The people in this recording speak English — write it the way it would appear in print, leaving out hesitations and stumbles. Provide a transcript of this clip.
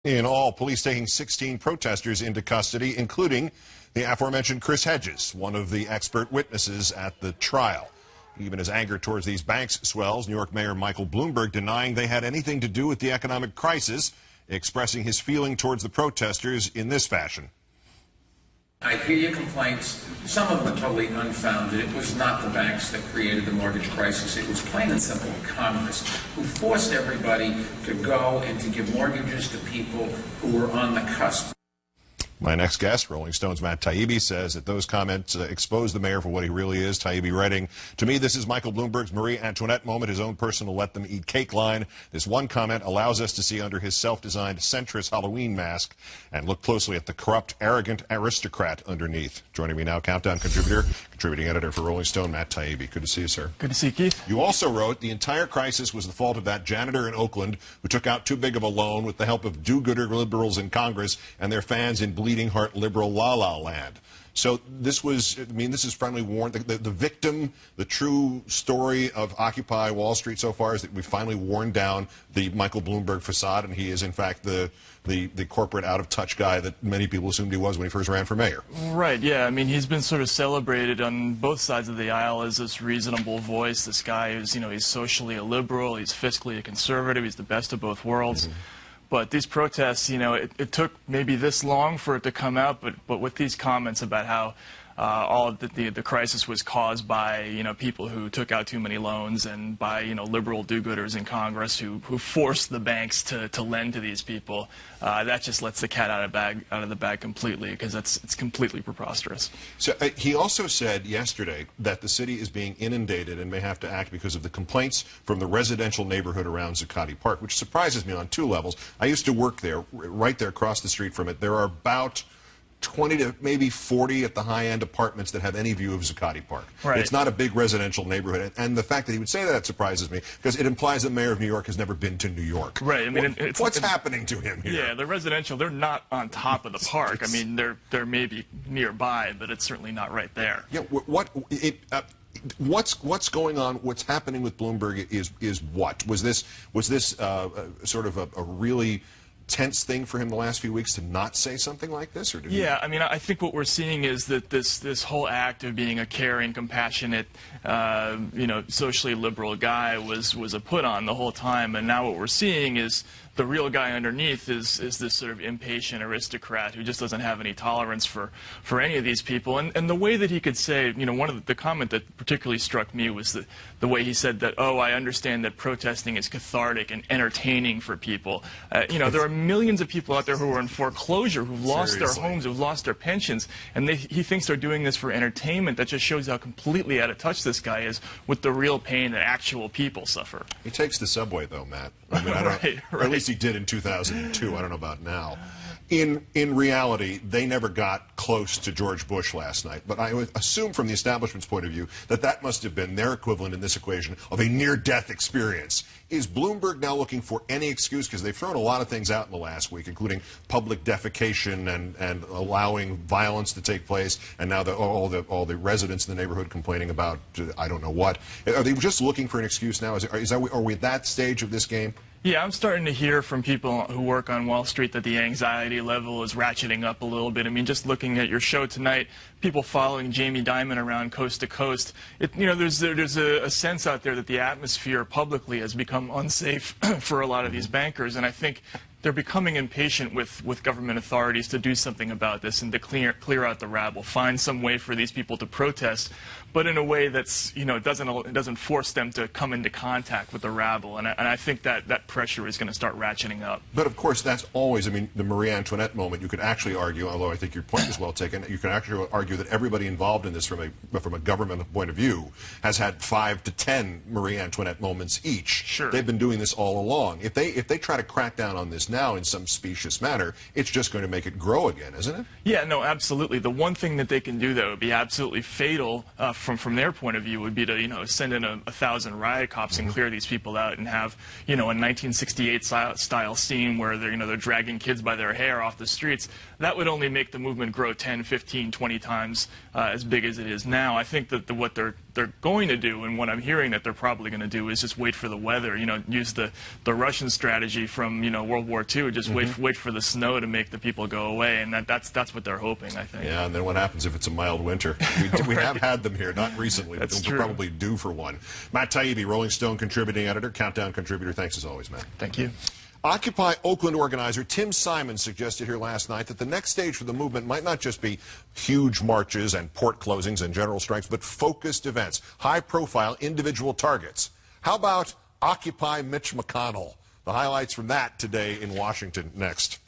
In all, police taking 16 protesters into custody, including the aforementioned Chris Hedges, one of the expert witnesses at the trial. Even as anger towards these banks swells, New York Mayor Michael Bloomberg denying they had anything to do with the economic crisis, expressing his feeling towards the protesters in this fashion. I hear your complaints. Some of them are totally unfounded. It was not the banks that created the mortgage crisis. It was plain and simple Congress who forced everybody to go and to give mortgages to people who were on the cusp. My next guest, Rolling Stone's Matt Taibbi, says that those comments expose the mayor for what he really is. Taibbi writing, "To me, this is Michael Bloomberg's Marie Antoinette moment, his own personal let-them-eat-cake line. This one comment allows us to see under his self-designed centrist Halloween mask and look closely at the corrupt, arrogant aristocrat underneath." Joining me now, Countdown contributor, contributing editor for Rolling Stone, Matt Taibbi. Good to see you, sir. Good to see you, Keith. You also wrote, the entire crisis was the fault of that janitor in Oakland who took out too big of a loan with the help of do-gooder liberals in Congress and their fans in bleeding heart liberal la-la land. So this was, I mean, this is finally worn, the victim, the true story of Occupy Wall Street so far is that we've finally worn down the Michael Bloomberg facade, and he is, in fact, the corporate out-of-touch guy that many people assumed he was when he first ran for mayor. Right, yeah. I mean, he's been sort of celebrated on both sides of the aisle as this reasonable voice. This guy is, you know, he's socially a liberal, he's fiscally a conservative, he's the best of both worlds. Mm-hmm. But these protests, you know, it took maybe this long for it to come out, but with these comments about how all of the crisis was caused by, you know, people who took out too many loans and by, you know, liberal do-gooders in Congress who forced the banks to lend to these people, that just lets the cat out of the bag completely, because it's completely preposterous. So he also said yesterday that the city is being inundated and may have to act because of the complaints from the residential neighborhood around Zuccotti Park, which surprises me on two levels. I used to work there, right there across the street from it. There are about 20 to maybe 40 at the high-end apartments that have any view of Zuccotti Park. Right. It's not a big residential neighborhood, and the fact that he would say that surprises me, because it implies the mayor of New York has never been to New York. Right. I mean, what's happening to him here? Yeah, the residential, they're not on top of the park. I mean, they're maybe nearby, but it's certainly not right there. Yeah. What's going on? What's happening with Bloomberg is what? Was this sort of a really tense thing for him the last few weeks to not say something like this, or did he? Yeah, I mean, I think what we're seeing is that this whole act of being a caring, compassionate, you know, socially liberal guy was a put on the whole time, and now what we're seeing is the real guy underneath is this sort of impatient aristocrat who just doesn't have any tolerance for any of these people. And the way that he could say, you know, one of the comment that particularly struck me was the way he said that, oh, I understand that protesting is cathartic and entertaining for people. You know, there are millions of people out there who are in foreclosure, who've lost their homes, who've lost their pensions, and he thinks they're doing this for entertainment. That just shows how completely out of touch this guy is with the real pain that actual people suffer. He takes the subway, though, Matt. I mean, right. Or at least he did in 2002. I don't know about now. In reality, they never got close to George Bush last night. But I would assume from the establishment's point of view that must have been their equivalent in this equation of a near-death experience. Is Bloomberg now looking for any excuse? Because they've thrown a lot of things out in the last week, including public defecation and allowing violence to take place, and now all the residents in the neighborhood complaining about I don't know what. Are they just looking for an excuse now? Are we at that stage of this game? Yeah, I'm starting to hear from people who work on Wall Street that the anxiety level is ratcheting up a little bit. I mean, just looking at your show tonight, people following Jamie Dimon around coast to coast, you know, there's a sense out there that the atmosphere publicly has become unsafe for a lot of these bankers, and I think they're becoming impatient with government authorities to do something about this and to clear out the rabble, find some way for these people to protest, but in a way that's, you know, doesn't force them to come into contact with the rabble. And I think that pressure is going to start ratcheting up. But of course, that's always, I mean, the Marie Antoinette moment. You could actually argue, although I think your point is well taken, you can actually argue that everybody involved in this from a government point of view has had 5 to 10 Marie Antoinette moments each. Sure. They've been doing this all along. If they try to crack down on this now in some specious manner, it's just going to make it grow again, isn't it? Yeah, no, absolutely. The one thing that they can do that would be absolutely fatal from their point of view would be to, you know, send in 1,000 riot cops and clear these people out and have, you know, a 1968 style scene where they're dragging kids by their hair off the streets. That would only make the movement grow 10, 15, 20 times as big as it is now. I think that what they're they're going to do, and what I'm hearing that they're probably going to do, is just wait for the weather. Use the Russian strategy from World War II. Just wait for the snow to make the people go away, and that's what they're hoping, I think. Yeah, and then what happens if it's a mild winter? We have had them here, not recently, but we're probably due for one. Matt Taibbi, Rolling Stone contributing editor, Countdown contributor. Thanks as always, Matt. Thank you. Occupy Oakland organizer Tim Simon suggested here last night that the next stage for the movement might not just be huge marches and port closings and general strikes, but focused events, high-profile individual targets. How about Occupy Mitch McConnell? The highlights from that today in Washington next.